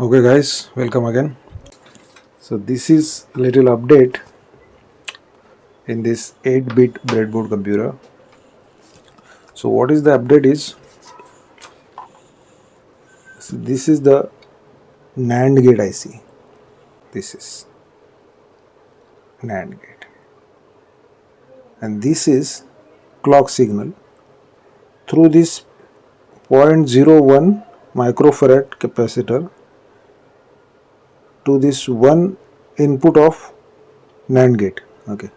Okay guys, welcome again. So this is a little update in this 8-bit breadboard computer. So what is the update is, this is the NAND gate IC. This is NAND gate. And this is clock signal through this zero point 0.01 microfarad capacitor to this one input of NAND gate. Okay.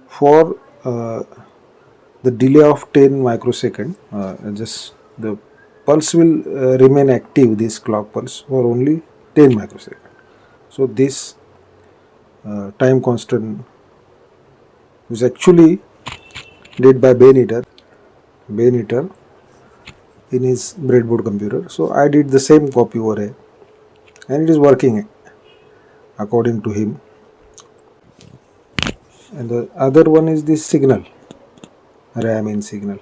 For the delay of 10 microsecond, just the pulse will remain active, this clock pulse, for only 10 microsecond. So this time constant is actually did by Baynetter in his breadboard computer. So I did the same copy over here and it is working according to him. And the other one is this signal, RAM in signal.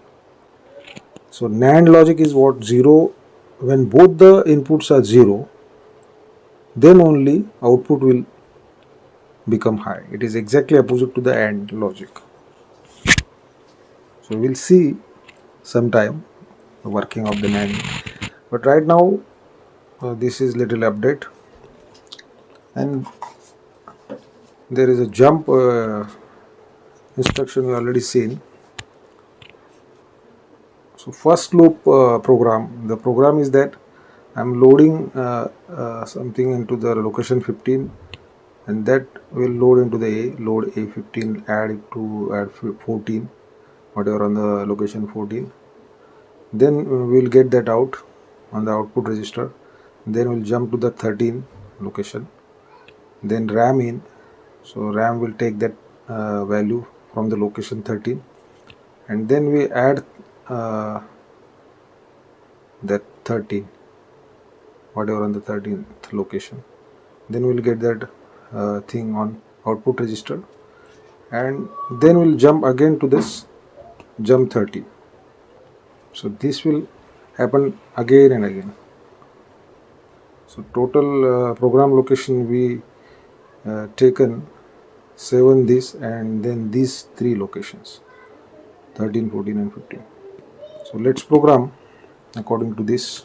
So NAND logic is what? 0. When both the inputs are 0, then only output will become high. It is exactly opposite to the AND logic. So we'll see sometime the working of the NAND. But right now this is little update, and there is a jump instruction we already seen. So first loop program, the program is that I'm loading something into the location 15, and that will load into the load A15, add 14, whatever on the location 14. Then we'll get that out on the output register. Then we'll jump to the 13 location. Then RAM in. So RAM will take that value from the location 13, and then we add that 13, whatever on the 13th location. Then we'll get that thing on output register, and then we'll jump again to this jump 13. So this will happen again and again. So total program location we taken 7 this, and then these 3 locations 13, 14 and 15. So let's program according to this.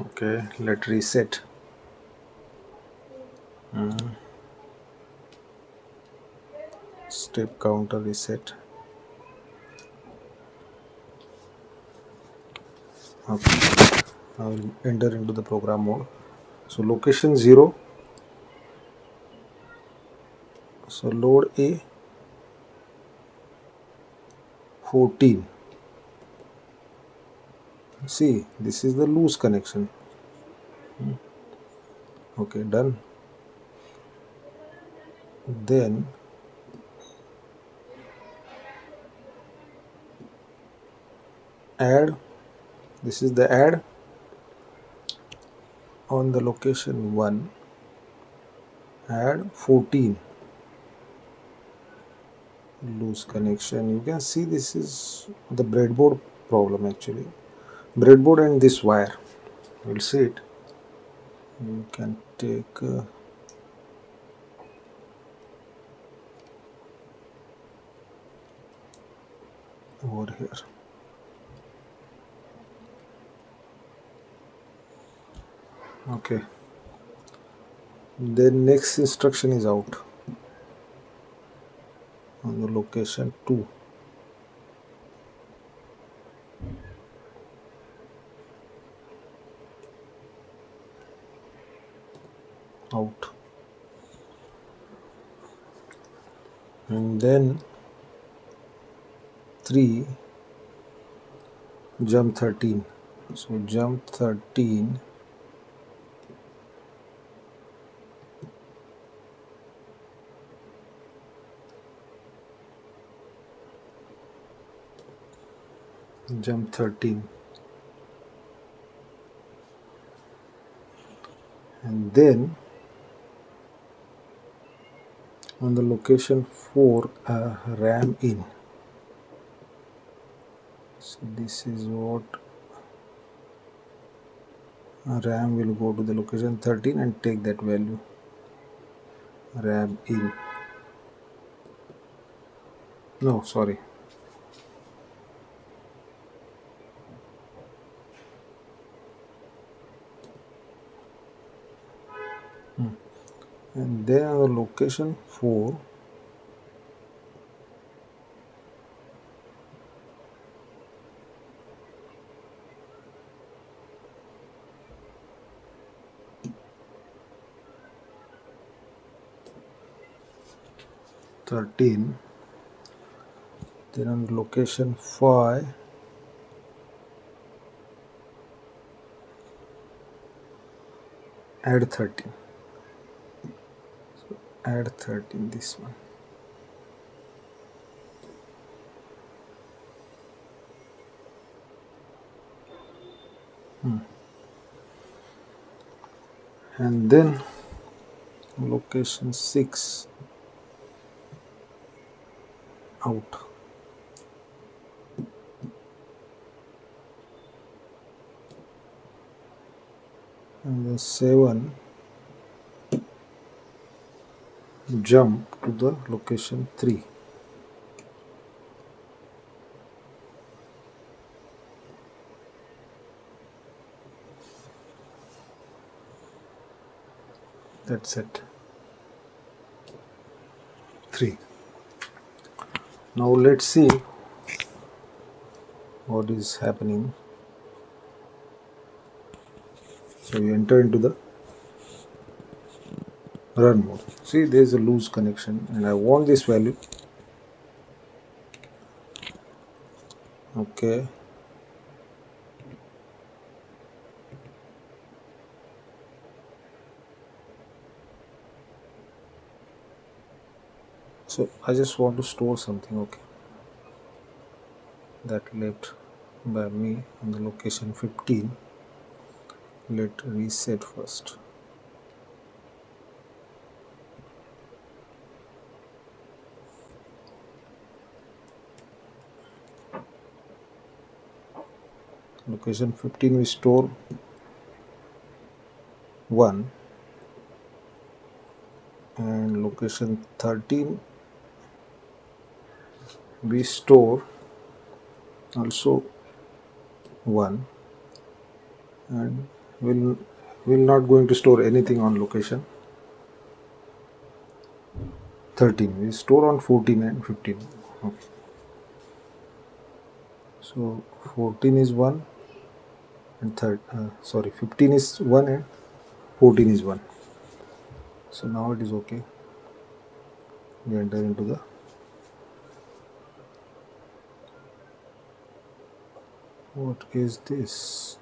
Okay, let's reset. Step counter reset. Okay, I will enter into the program mode. So location 0. So load A 14. See, this is the loose connection. Okay, done. Then add, this is the add on the location 1, add 14, loose connection. You can see this is the breadboard problem actually, breadboard and this wire. We'll see it. You can take over here. Okay, then next instruction is out on the location 2. Out, and then 3 jump 13. So jump 13, jump 13, and then on the location 4 RAM in. So this is what RAM will go to the location 13 and take that value. RAM in. No, sorry. And then our location 4. (13). Then on location 5, add 13. So add 13, this one. And then location 6, out. And then 7, jump to the location 3. That's it. 3. Now let's see what is happening. So we enter into the run mode. See, there is a loose connection and I want this value. Okay. So I just want to store something. Okay. That left by me on the location 15. Let reset first. Location 15 we store 1 and location 13 we store also 1 and will not going to store anything on location 13. We store on 14 and 15. Okay. So 14 is 1 and 15 is 1 and 14 is 1. So now it is okay. We enter into the what is this?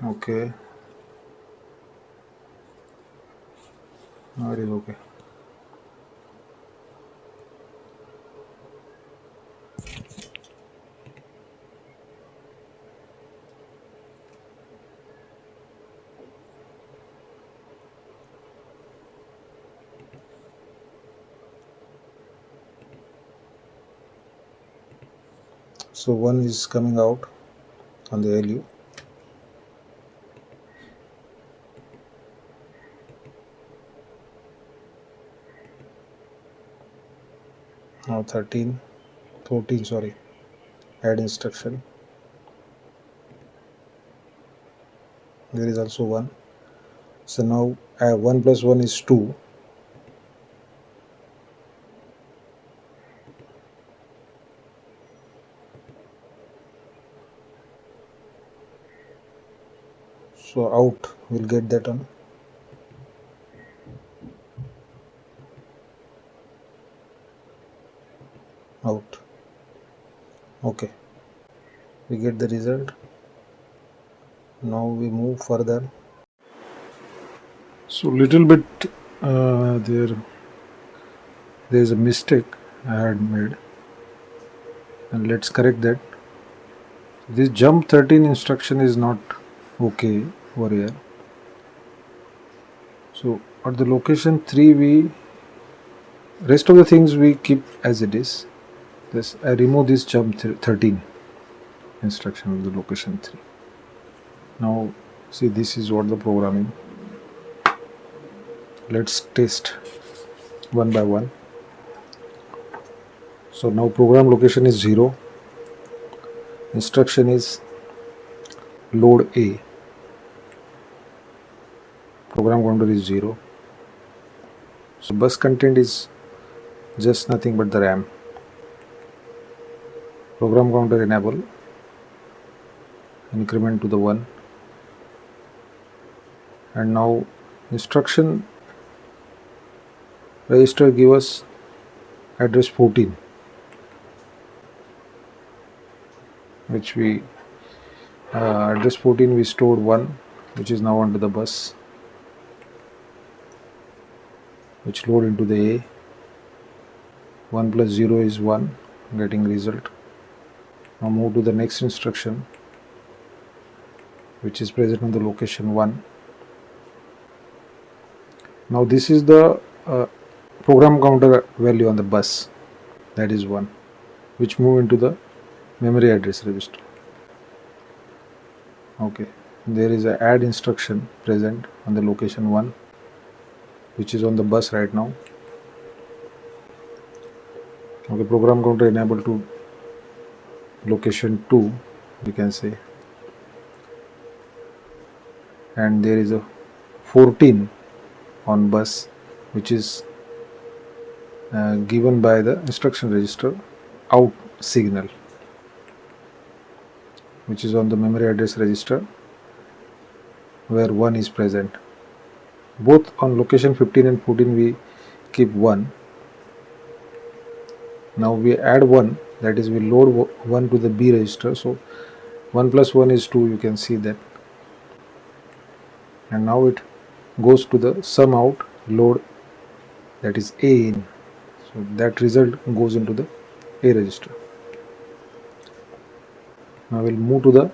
Okay. Now it is okay. So 1 is coming out on the LU. Now 14, sorry, add instruction. There is also 1. So now 1 plus 1 is 2. So out will get that on. Out. Okay. We get the result. Now we move further. So little bit there is a mistake I had made, and let's correct that. This jump 13 instruction is not okay over here. So at the location 3 we rest of the things we keep as it is. This I remove this jump 13 instruction of the location 3. Now see, this is what the programming. Let's test one by one. So now program location is 0. Instruction is load A. Program counter is 0. So bus content is just nothing but the RAM. Program counter enable, increment to the 1, and now instruction register give us address 14, which we address 14 we stored 1, which is now onto the bus, which load into the A. 1 plus 0 is 1, getting result. Now move to the next instruction, which is present on the location 1. Now this is the program counter value on the bus, that is 1, which move into the memory address register. Okay, there is a add instruction present on the location 1, which is on the bus right now. Okay, program counter enable to location 2, you can say, and there is a 14 on bus, which is given by the instruction register out signal, which is on the memory address register where 1 is present. Both on location 15 and 14 we keep 1. Now we add 1, that is we load 1 to the B register. So 1 plus 1 is 2, you can see that. And now it goes to the sum out load, that is A in. So that result goes into the A register. Now we'll move to the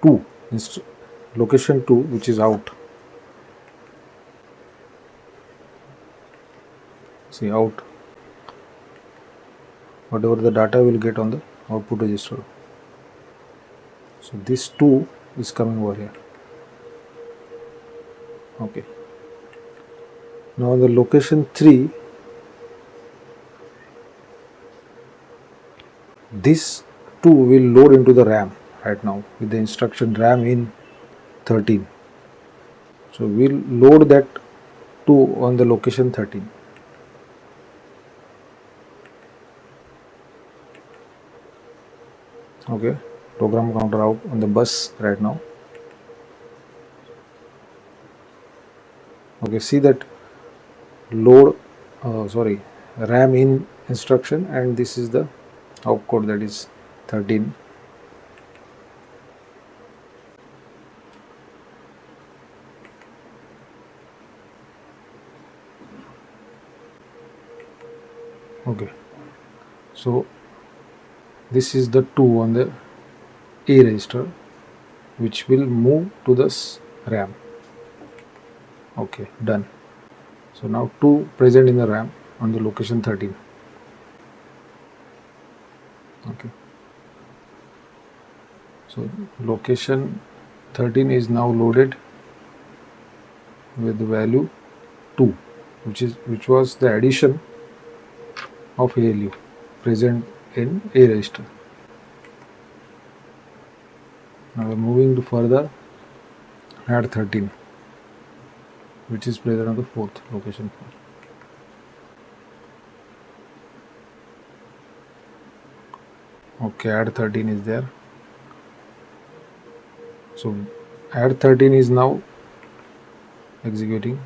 2, location 2, which is out. See, out, whatever the data will get on the output register. So this 2 is coming over here. Okay. Now on the location 3, this 2 will load into the RAM right now with the instruction RAM in 13. So we'll load that 2 on the location 13. Okay, program counter out on the bus right now. Okay, see that load RAM in instruction, and this is the opcode, that is 13. Okay, so this is the 2 on the A register, which will move to this RAM. Okay, done. So now 2 present in the RAM on the location 13. Okay, so location 13 is now loaded with the value 2, which was the addition of ALU present in A register. Now we are moving to further add 13, which is present on the 4th location 4. Okay, add 13 is there. So add 13 is now executing.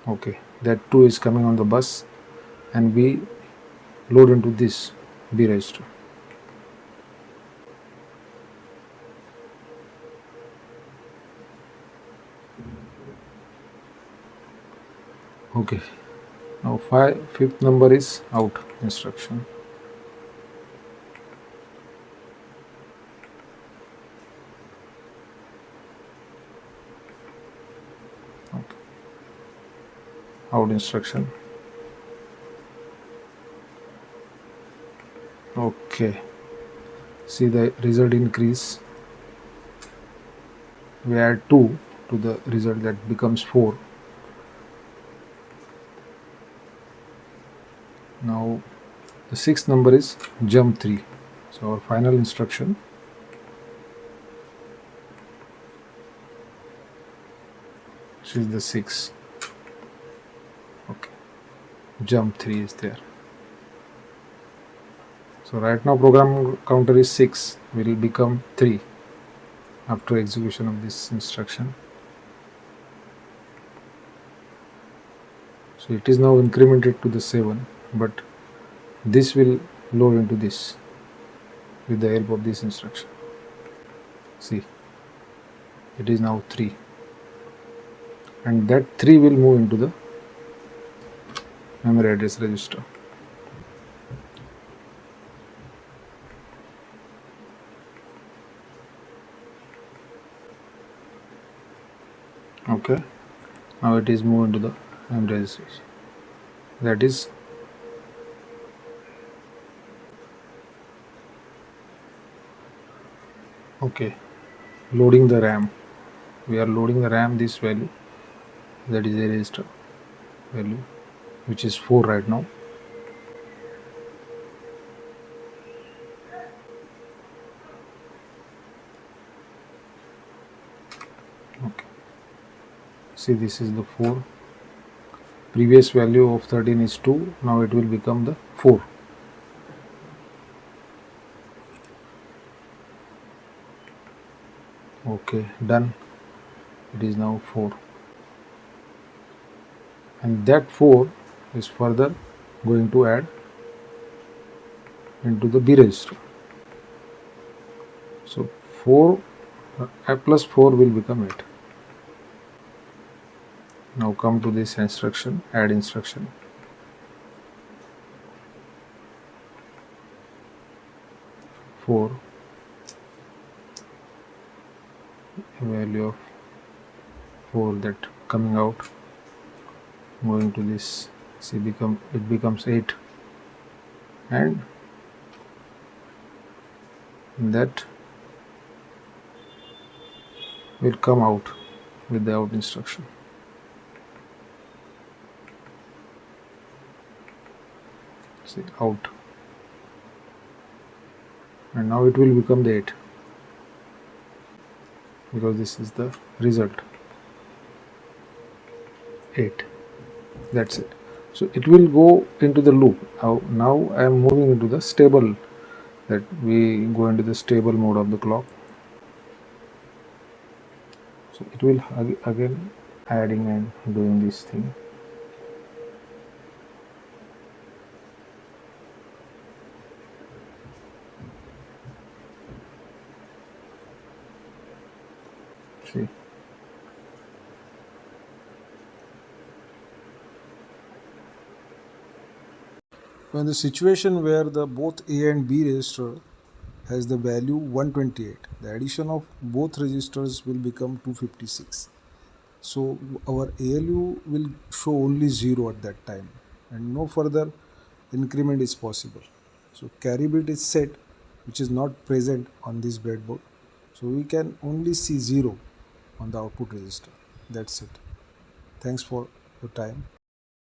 Okay, that 2 is coming on the bus, and we load into this B register. Okay, now 5th number is out instruction. out instruction. Okay, see the result increase. We add 2 to the result, that becomes 4. Now the sixth number is jump 3. So our final instruction, which is the 6. Okay, jump 3 is there. So right now program counter is 6, will become 3 after execution of this instruction. So it is now incremented to the 7, but this will load into this with the help of this instruction. See, it is now 3, and that 3 will move into the memory address register. Okay, now it is moved into the memory registers. That is okay. Loading the RAM. We are loading the RAM, this value, that is a register value, which is 4 right now. Okay, see, this is the 4. Previous value of 13 is 2. Now it will become the 4. Okay, done. It is now 4, and that 4 is further going to add into the B register. So 4 plus 4 will become 8. Now come to this instruction, add instruction. Four, value of 4, that coming out, going to this, see, it becomes 8, and that will come out with the out instruction. See, out, and now it will become the 8, because this is the result, 8. That's it. So it will go into the loop. Now I am moving into the stable, that we go into the stable mode of the clock. So it will again adding and doing this thing. See, when the situation where the both A and B register has the value 128, the addition of both registers will become 256. So our ALU will show only 0 at that time, and no further increment is possible. So carry bit is set, which is not present on this breadboard. So we can only see 0 on the output register. That's it. Thanks for your time.